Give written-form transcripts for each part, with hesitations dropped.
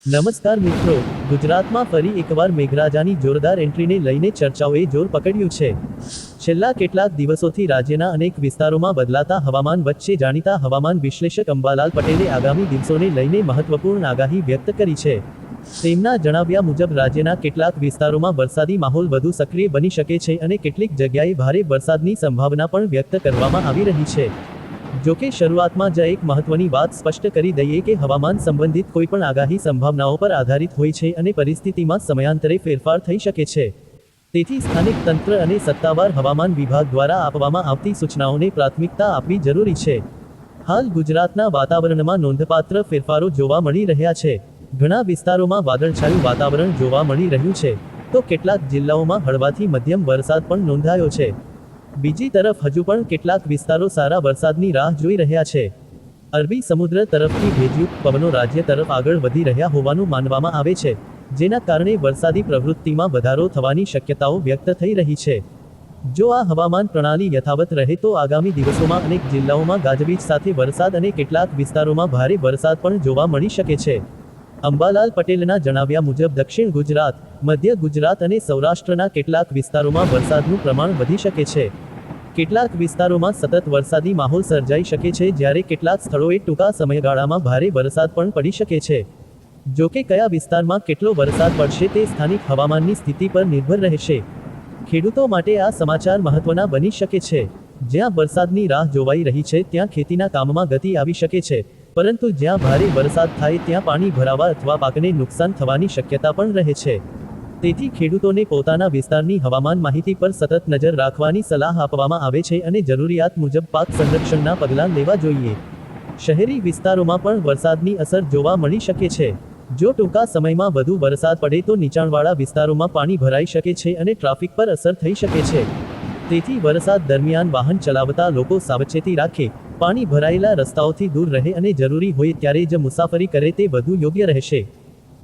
નમસ્કાર મિત્રો, ગુજરાતમાં ફરી એકવાર મેઘરાજાની જોરદાર એન્ટ્રીને લઈને ચર્ચાઓએ જોર પકડ્યું છે. છેલ્લા કેટલાક દિવસોથી રાજ્યના અનેક વિસ્તારોમાં બદલાતા હવામાન વચ્ચે જાણીતા હવામાન વિશ્લેષક અંબાલાલ પટેલે આગામી દિવસોને લઈને મહત્વપૂર્ણ આગાહી વ્યક્ત કરી છે. તેમના જણાવ્યા મુજબ રાજ્યના કેટલાક વિસ્તારોમાં વરસાદી માહોલ વધુ સક્રિય બની શકે છે અને કેટલીક જગ્યાએ ભારે વરસાદની સંભાવના પણ વ્યક્ત કરવામાં આવી રહી છે. જોકે શરૂઆતમાં જ એક મહત્વની વાત સ્પષ્ટ કરી દઈએ કે હવામાન સંબંધિત કોઈપણ આગાહી સંભાવનાઓ પર આધારિત હોય છે અને પરિસ્થિતિમાં સમયાંતરે ફેરફાર થઈ શકે છે. તેથી સ્થાનિક તંત્ર અને સત્તાવાર હવામાન વિભાગ દ્વારા આપવામાં આવતી સૂચનાઓને પ્રાથમિકતા આપવી જરૂરી છે. હાલ ગુજરાતના વાતાવરણમાં નોંધપાત્ર ફેરફારો જોવા મળી રહ્યા છે. ઘણા વિસ્તારોમાં વાદળછાયું વાતાવરણ જોવા મળી રહ્યું છે, તો કેટલાક જિલ્લાઓમાં હળવાથી મધ્યમ વરસાદ પણ નોંધાયો છે. બીજી તરફ હજુ પણ કેટલાક વિસ્તારો સારા વરસાદની રાહ જોઈ રહ્યા છે. અરબી સમુદ્ર તરફથી ભેજયુક્ત પવનો રાજ્ય તરફ આગળ વધી રહ્યા હોવાનું માનવામાં આવે છે, જેના કારણે વરસાદી પ્રવૃત્તિમાં વધારો થવાની શક્યતાઓ વ્યક્ત થઈ રહી છે. જો આ હવામાન પ્રણાલી યથાવત રહે તો આગામી દિવસોમાં અનેક જિલ્લાઓમાં ગાજવીજ સાથે વરસાદ અને કેટલાક વિસ્તારોમાં ભારે વરસાદ પણ જોવા મળી શકે છે. અંબાલાલ પટેલના જણાવ્યા મુજબ દક્ષિણ ગુજરાત, મધ્ય ગુજરાત અને સૌરાષ્ટ્રના કેટલાક વિસ્તારોમાં વરસાદનું પ્રમાણ વધી શકે છે. કેટલાક વિસ્તારોમાં સતત વરસાદી માહોલ સર્જાઈ શકે છે, જ્યારે કેટલાક સ્થળોએ ટૂંકા સમયગાળામાં ભારે વરસાદ પણ પડી શકે છે. જોકે કયા વિસ્તારમાં કેટલો વરસાદ પડશે તે સ્થાનિક હવામાનની સ્થિતિ પર નિર્ભર રહેશે. ખેડૂતો માટે આ સમાચાર મહત્વના બની શકે છે. જ્યાં વરસાદની રાહ જોવાઈ રહી છે ત્યાં ખેતીના કામમાં ગતિ આવી શકે છે, પરંતુ જ્યાં ભારે વરસાદ થાય ત્યાં પાણી ભરાવા અથવા પાકને નુકસાન થવાની શક્યતા પણ રહે છે. તેથી ખેડૂતોને પોતાના વિસ્તારની હવામાન માહિતી પર સતત નજર રાખવાની સલાહ આપવામાં આવે છે અને જરૂરિયાત મુજબ પાક સંરક્ષણના પગલાં લેવા જોઈએ. શહેરી વિસ્તારોમાં પણ વરસાદની અસર જોવા મળી શકે છે. જો ટૂંકા સમયમાં વધુ વરસાદ પડે તો નીચાણવાળા વિસ્તારોમાં પાણી ભરાઈ શકે છે અને ટ્રાફિક પર અસર થઈ શકે છે. તેથી વરસાદ દરમિયાન વાહન ચલાવતા લોકો સાવચેતી રાખે, પાણી ભરાયેલા રસ્તાઓથી દૂર રહે અને જરૂરી હોય ત્યારે જ મુસાફરી કરે તે વધુ યોગ્ય રહેશે.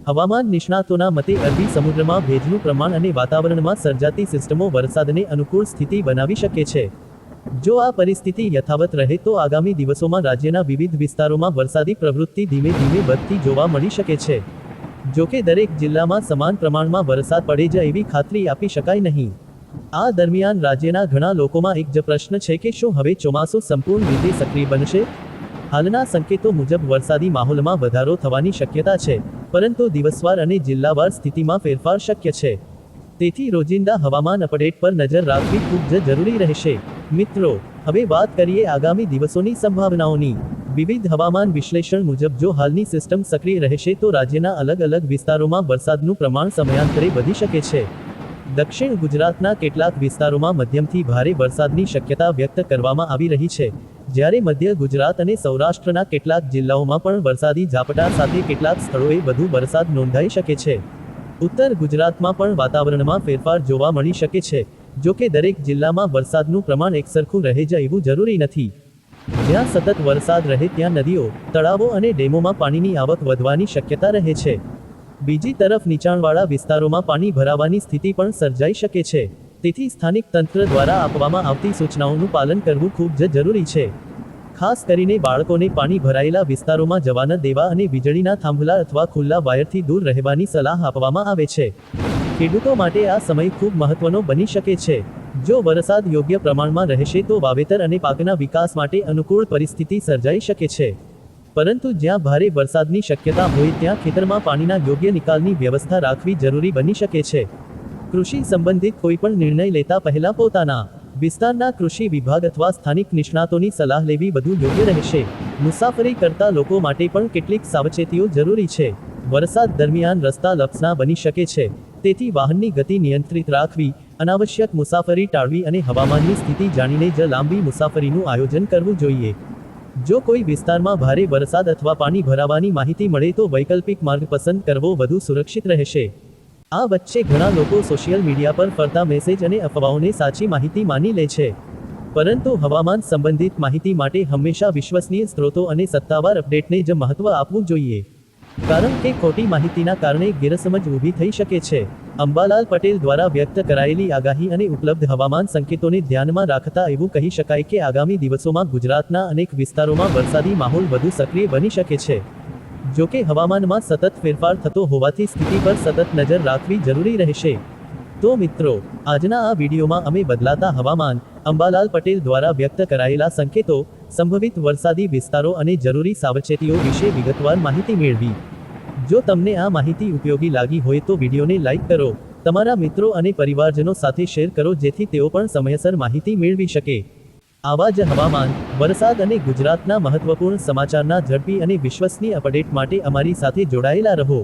હવામાન નિષ્ણાતોના મતે અરબી સમુદ્રમાં ભેજનું પ્રમાણ અને વાતાવરણમાં સર્જાતી સિસ્ટમો વરસાદને અનુકૂળ સ્થિતિ બનાવી શકે છે. જો આ પરિસ્થિતિ યથાવત રહે તો આગામી દિવસોમાં રાજ્યના વિવિધ વિસ્તારોમાં વરસાદી પ્રવૃત્તિ ધીમે ધીમે વધતી જોવા મળી શકે છે. જોકે દરેક જિલ્લામાં સમાન પ્રમાણમાં વરસાદ પડે જ એવી ખાતરી આપી શકાય નહીં. આ દરમિયાન રાજ્યના ઘણા લોકોમાં એક જ પ્રશ્ન છે કે શું હવે ચોમાસું સંપૂર્ણ રીતે સક્રિય બનશે? હાલના સંકેતો મુજબ વરસાદી માહોલમાં વધારો થવાની શક્યતા છે, પરંતુ દિવસવાર અને જિલ્લાવાર સ્થિતિમાં ફેરફાર શક્ય છે. તેથી રોજિંદા હવામાન અપડેટ પર નજર રાખવી ખૂબ જ જરૂરી રહેશે. મિત્રો, હવે વાત કરીએ આગામી દિવસોની સંભાવનાઓની. વિવિધ હવામાન વિશ્લેષણ મુજબ જો હાલની સિસ્ટમ સક્રિય રહેશે તો રાજ્યના અલગ અલગ વિસ્તારોમાં વરસાદનું પ્રમાણ સમયાંતરે વધી શકે છે. દક્ષિણ ગુજરાતના કેટલાક વિસ્તારોમાં મધ્યમથી ભારે વરસાદની શક્યતા વ્યક્ત કરવામાં આવી રહી છે, જ્યારે મધ્ય ગુજરાત અને સૌરાષ્ટ્રના કેટલાક જિલ્લાઓમાં પણ વરસાદી ઝાપટા સાથે કેટલાક સ્થળોએ વધુ વરસાદ નોંધાઈ શકે છે. ઉત્તર ગુજરાતમાં પણ વાતાવરણમાં ફેરફાર જોવા મળી શકે છે. જોકે દરેક જિલ્લામાં વરસાદનું પ્રમાણ એકસરખું રહે જ એવું જરૂરી નથી. જ્યાં સતત વરસાદ રહે ત્યાં નદીઓ, તળાવો અને ડેમોમાં પાણીની આવક વધવાની શક્યતા રહે છે. બીજી તરફ નીચાણવાળા વિસ્તારોમાં પાણી ભરાવાની સ્થિતિ પણ સર્જાઈ શકે છે. તેથી સ્થાનિક તંત્ર દ્વારા આપવામાં આવતી સૂચનાઓનું પાલન કરવું ખૂબ જ જરૂરી છે. ખાસ કરીને બાળકોને પાણી ભરાયેલા વિસ્તારોમાં જવા ન દેવા અને વીજળીના થાંભલા અથવા ખુલ્લા વાયરથી દૂર રહેવાની સલાહ આપવામાં આવે છે. ખેડૂતો માટે આ સમય ખૂબ મહત્વનો બની શકે છે. જો વરસાદ યોગ્ય પ્રમાણમાં રહેશે તો વાવેતર અને પાકના વિકાસ માટે અનુકૂળ પરિસ્થિતિ સર્જાઈ શકે છે. પરંતુ જ્યાં ભારે વરસાદની શક્યતા હોય ત્યાં ખેતરમાં પાણીના યોગ્ય નિકાલની વ્યવસ્થા રાખવી જરૂરી બની શકે છે. કૃષિ સંબંધિત કોઈપણ નિર્ણય લેતા પહેલા પોતાના વિસ્તારના કૃષિ વિભાગ અથવા સ્થાનિક નિષ્ણાતોની સલાહ લેવી વધુ યોગ્ય રહેશે. મુસાફરી કરતા લોકો માટે પણ કેટલીક સાવચેતીઓ જરૂરી છે. વરસાદ દરમિયાન રસ્તા લપસણા બની શકે છે, તેથી વાહનની ગતિ નિયંત્રિત રાખવી, અનાવશ્યક મુસાફરી ટાળવી અને હવામાનની સ્થિતિ જાણીને જ લાંબી મુસાફરીનું આયોજન કરવું જોઈએ. જો કોઈ વિસ્તારમાં ભારે વરસાદ અથવા પાણી ભરાવાની માહિતી મળે તો વૈકલ્પિક માર્ગ પસંદ કરવો વધુ સુરક્ષિત રહેશે. આ વચ્ચે ઘણા લોકો સોશિયલ મીડિયા પર ફરતા મેસેજ અને અફવાઓને સાચી માહિતી માની લે છે. પરંતુ હવામાન સંબંધિત માહિતી માટે હંમેશા વિશ્વસનીય સ્ત્રોતો અને સત્તાવાર અપડેટને જ મહત્વ આપવું જોઈએ. કારણ કે ખોટી માહિતીના કારણે ગેરસમજ ઊભી થઈ શકે છે. અંબાલાલ પટેલ દ્વારા વ્યક્ત કરાયેલી આગાહી અને ઉપલબ્ધ હવામાન સંકેતોને ધ્યાનમાં રાખતા એવું કહી શકાય કે આગામી દિવસોમાં ગુજરાતના અનેક વિસ્તારોમાં વરસાદી માહોલ વધુ સક્રિય બની શકે છે. જો કે હવામાનમાં સતત ફેરફાર થતો હોવાથી સ્થિતિ પર સતત નજર રાખવી જરૂરી રહેશે. તો મિત્રો, આજના આ વિડીયોમાં અમે બદલાતા હવામાન, અંબાલાલ પટેલ દ્વારા વ્યક્ત કરાયેલા સંકેતો, સંભવિત વરસાદી વિસ્તારો અને જરૂરી સાવચેતીઓ વિશે વિગતવાર માહિતી મેળવી. જો તમને આ માહિતી ઉપયોગી લાગી હોય તો વિડીયોને લાઈક કરો, તમારા મિત્રો અને પરિવારજનો સાથે શેર કરો જેથી તેઓ પણ સમયસર માહિતી મેળવી શકે. આવા જ હવામાન, વરસાદ અને ગુજરાતના મહત્વપૂર્ણ સમાચારના ઝડપી અને વિશ્વસનીય અપડેટ માટે અમારી સાથે જોડાયેલા રહો.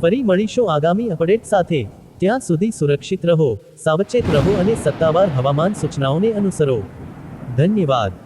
ફરી મળીશું આગામી અપડેટ સાથે. ત્યાં સુધી સુરક્ષિત રહો, સાવચેત રહો અને સત્તાવાર હવામાન સૂચનાઓને અનુસરો. ધન્યવાદ.